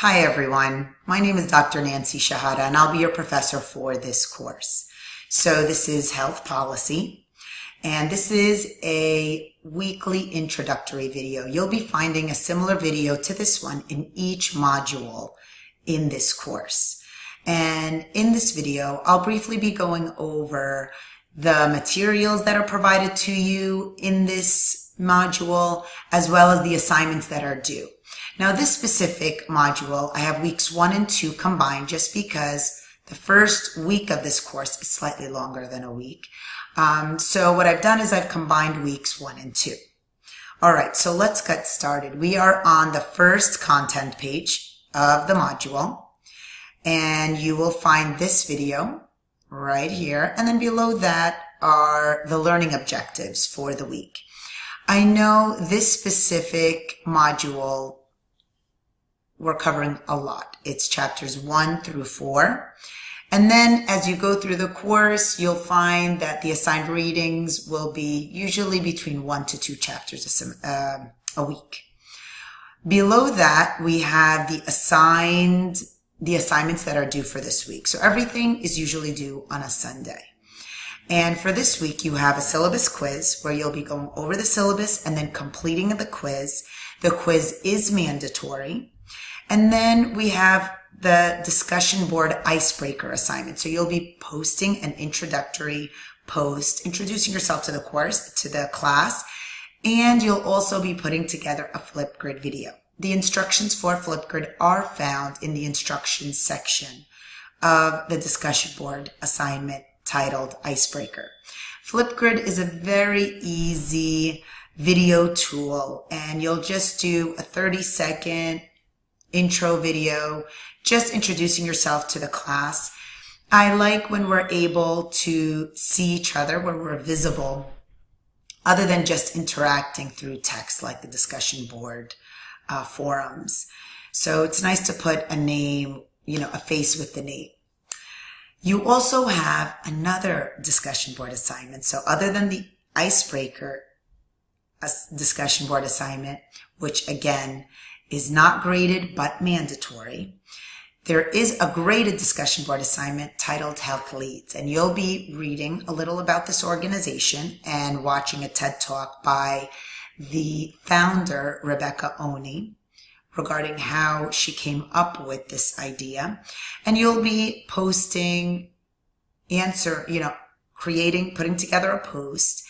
Hi everyone, my name is Dr. Nancy Shahada and I'll be your professor for this course. So this is health policy and this is a weekly introductory video. You'll be finding a similar video to this one in each module in this course. And in this video, I'll briefly be going over the materials that are provided to you in this module, as well as the assignments that are due. Now, this specific module, I have weeks 1 and 2 combined just because the first week of this course is slightly longer than a week. So what I've done is I've combined weeks 1 and 2. All right, so let's get started. We are on the first content page of the module, and you will find this video right here. And then below that are the learning objectives for the week. I know this specific module we're covering a lot. It's chapters 1 through 4. And then as you go through the course, you'll find that the assigned readings will be usually between 1 to 2 chapters a week. Below that, we have the assignments that are due for this week. So everything is usually due on a Sunday. And for this week, you have a syllabus quiz where you'll be going over the syllabus and then completing the quiz. The quiz is mandatory. And then we have the discussion board icebreaker assignment. So you'll be posting an introductory post, introducing yourself to the course, to the class, and you'll also be putting together a Flipgrid video. The instructions for Flipgrid are found in the instructions section of the discussion board assignment titled Icebreaker. Flipgrid is a very easy video tool, and you'll just do a 30-second intro video, just introducing yourself to the class. I like when we're able to see each other, when we're visible, other than just interacting through text like the discussion board forums. So it's nice to put a name, a face with the name. You also have another discussion board assignment. So other than the icebreaker discussion board assignment, which again is not graded but mandatory, there is a graded discussion board assignment titled Health Leads, and you'll be reading a little about this organization and watching a TED Talk by the founder, Rebecca Oni, regarding how she came up with this idea. And you'll be posting, putting together a post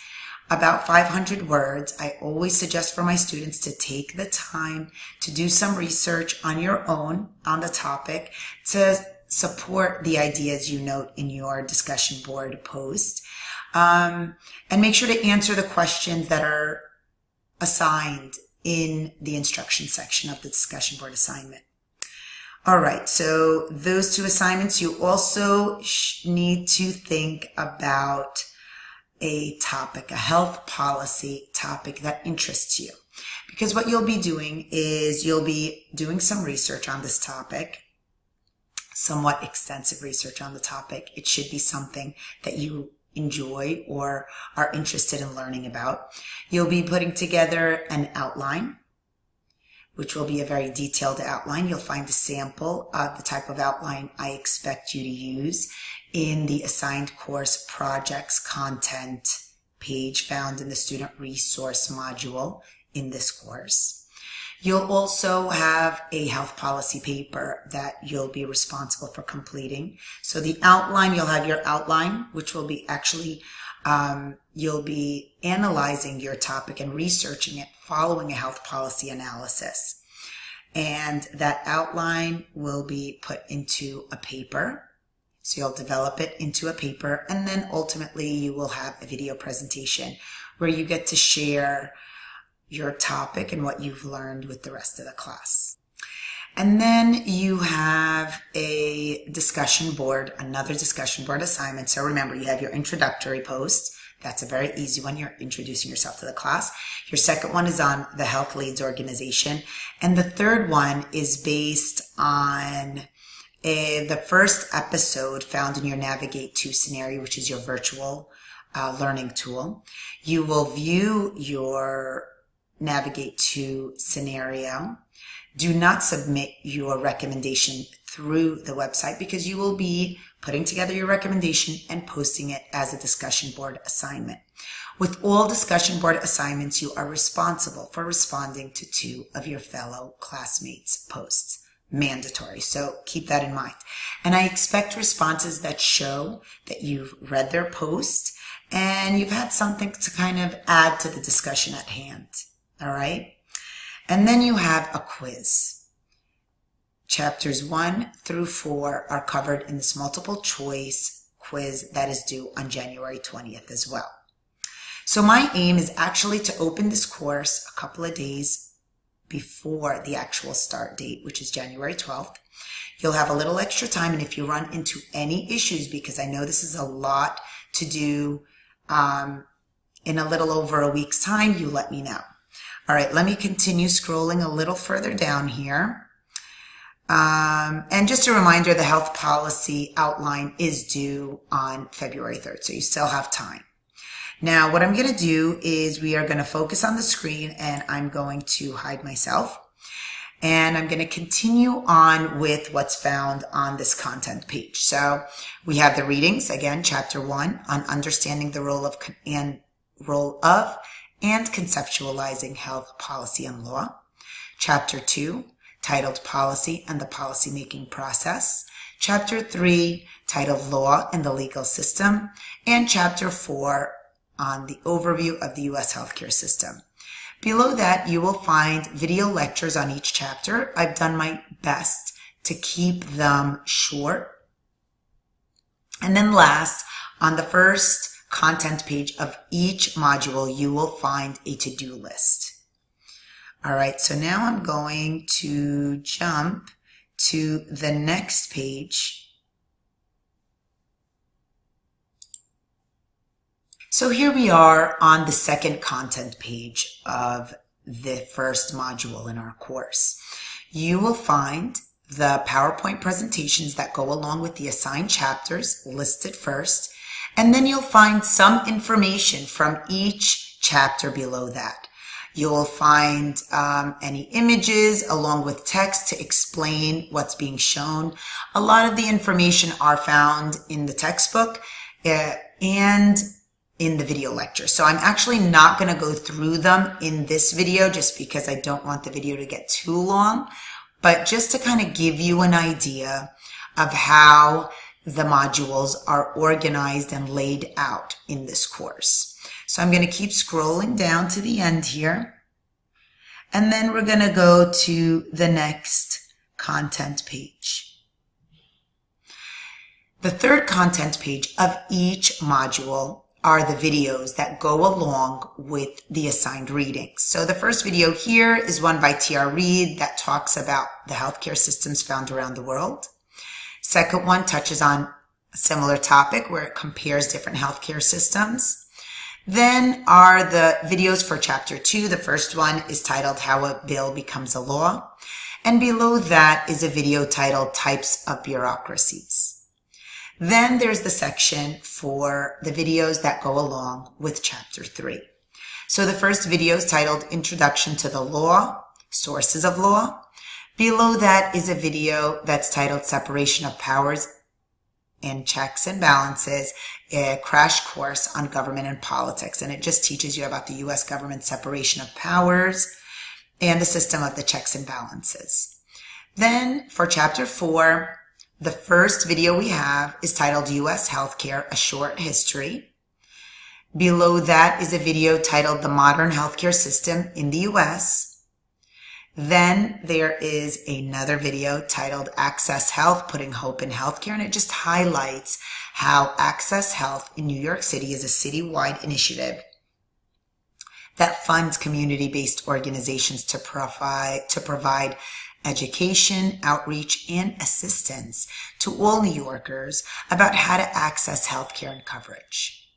about 500 words. I always suggest for my students to take the time to do some research on your own on the topic to support the ideas you note in your discussion board post. And make sure to answer the questions that are assigned in the instruction section of the discussion board assignment. All right, so those 2 assignments, you also need to think about a topic, a health policy topic that interests you. Because what you'll be doing is you'll be doing some research on this topic, somewhat extensive research on the topic. It should be something that you enjoy or are interested in learning about. You'll be putting together an outline, which will be a very detailed outline. You'll find a sample of the type of outline I expect you to use in the assigned course projects content page found in the student resource module in this course. You'll also have a health policy paper that you'll be responsible for completing. So the outline, you'll have your outline, which will be you'll be analyzing your topic and researching it following a health policy analysis. And that outline will be put into a paper. So you'll develop it into a paper, and then ultimately you will have a video presentation where you get to share your topic and what you've learned with the rest of the class. And then you have a discussion board, another discussion board assignment. So remember, you have your introductory post. That's a very easy one. You're introducing yourself to the class. Your second one is on the Health Leads organization. And the third one is based on the first episode found in your Navigate To scenario, which is your virtual learning tool. You will view your Navigate To scenario Do not submit your recommendation through the website because you will be putting together your recommendation and posting it as a discussion board assignment. With all discussion board assignments, you are responsible for responding to 2 of your fellow classmates' posts. Mandatory. So keep that in mind. And I expect responses that show that you've read their post and you've had something to kind of add to the discussion at hand. All right. And then you have a quiz. Chapters 1 through 4 are covered in this multiple choice quiz that is due on January 20th as well. So my aim is actually to open this course a couple of days before the actual start date, which is January 12th. You'll have a little extra time, and if you run into any issues, because I know this is a lot to do in a little over a week's time, you let me know. All right, let me continue scrolling a little further down here. And just a reminder, the health policy outline is due on February 3rd, so you still have time. Now, what I'm going to do is we are going to focus on the screen, and I'm going to hide myself. And I'm going to continue on with what's found on this content page. So we have the readings, again, Chapter 1 on understanding the role of and conceptualizing health policy and law. Chapter 2, titled Policy and the Policymaking Process. Chapter 3, titled Law and the Legal System. And Chapter 4, on the overview of the U.S. healthcare system. Below that, you will find video lectures on each chapter. I've done my best to keep them short. And then last, on the first content page of each module, you will find a to-do list. All right, so now I'm going to jump to the next page. So here we are on the second content page of the first module in our course. You will find the PowerPoint presentations that go along with the assigned chapters listed first, and then you'll find some information from each chapter below that. You'll find any images along with text to explain what's being shown. A lot of the information are found in the textbook and in the video lecture. So I'm actually not going to go through them in this video just because I don't want the video to get too long, but just to kind of give you an idea of how the modules are organized and laid out in this course. So I'm going to keep scrolling down to the end here, and then we're going to go to the next content page. The third content page of each module are the videos that go along with the assigned readings. So the first video here is one by T.R. Reid that talks about the healthcare systems found around the world. Second one touches on a similar topic where it compares different healthcare systems. Then are the videos for Chapter 2. The first one is titled How a Bill Becomes a Law. And below that is a video titled Types of Bureaucracies. Then there's the section for the videos that go along with Chapter 3. So the first video is titled Introduction to the Law, Sources of Law. Below that is a video that's titled Separation of Powers and Checks and Balances, a crash course on government and politics. And it just teaches you about the U.S. government separation of powers and the system of the checks and balances. Then for Chapter 4, the first video we have is titled U.S. Healthcare, A Short History. Below that is a video titled The Modern Healthcare System in the U.S. Then there is another video titled Access Health, Putting Hope in Healthcare, and it just highlights how Access Health in New York City is a citywide initiative that funds community-based organizations to provide education, outreach, and assistance to all New Yorkers about how to access healthcare and coverage.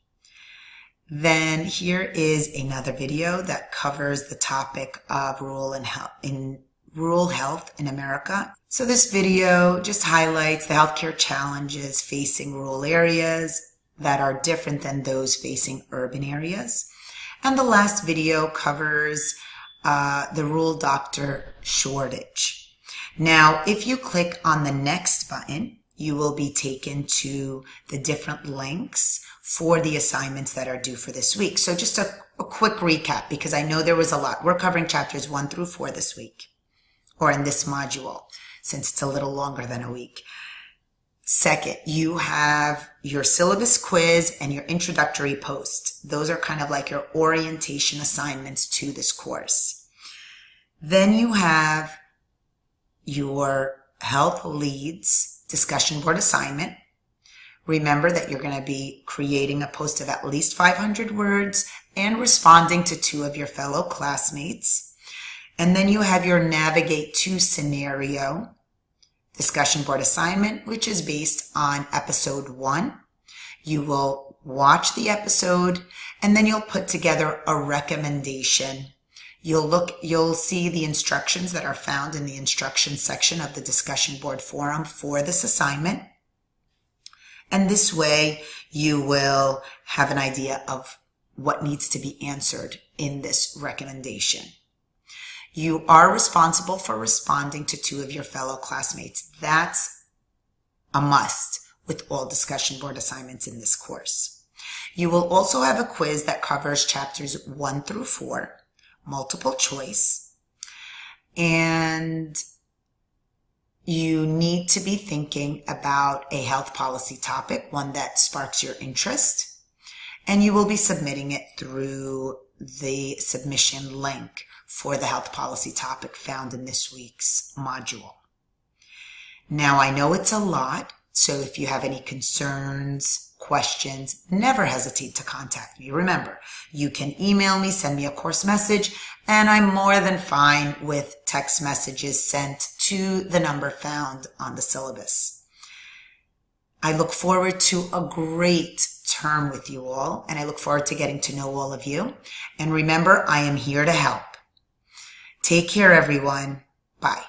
Then here is another video that covers the topic of rural health in America. So this video just highlights the healthcare challenges facing rural areas that are different than those facing urban areas. And the last video covers the Rule Doctor shortage. Now, if you click on the next button, you will be taken to the different links for the assignments that are due for this week. So just a quick recap, because I know there was a lot. We're covering chapters 1 through 4 this week, or in this module, since it's a little longer than a week. Second, you have your syllabus quiz and your introductory post. Those are kind of like your orientation assignments to this course. Then you have your health leads discussion board assignment. Remember that you're going to be creating a post of at least 500 words and responding to 2 of your fellow classmates. And then you have your navigate to scenario discussion board assignment, which is based on episode 1. You will watch the episode and then you'll put together a recommendation. You'll see the instructions that are found in the instructions section of the discussion board forum for this assignment. And this way you will have an idea of what needs to be answered in this recommendation. You are responsible for responding to 2 of your fellow classmates. That's a must with all discussion board assignments in this course. You will also have a quiz that covers chapters 1 through 4, multiple choice, and you need to be thinking about a health policy topic, one that sparks your interest, and you will be submitting it through the submission link for the health policy topic found in this week's module. Now, I know it's a lot, so if you have any concerns, questions, never hesitate to contact me. Remember, you can email me, send me a course message, and I'm more than fine with text messages sent to the number found on the syllabus. I look forward to a great term with you all, and I look forward to getting to know all of you. And remember, I am here to help. Take care, everyone. Bye.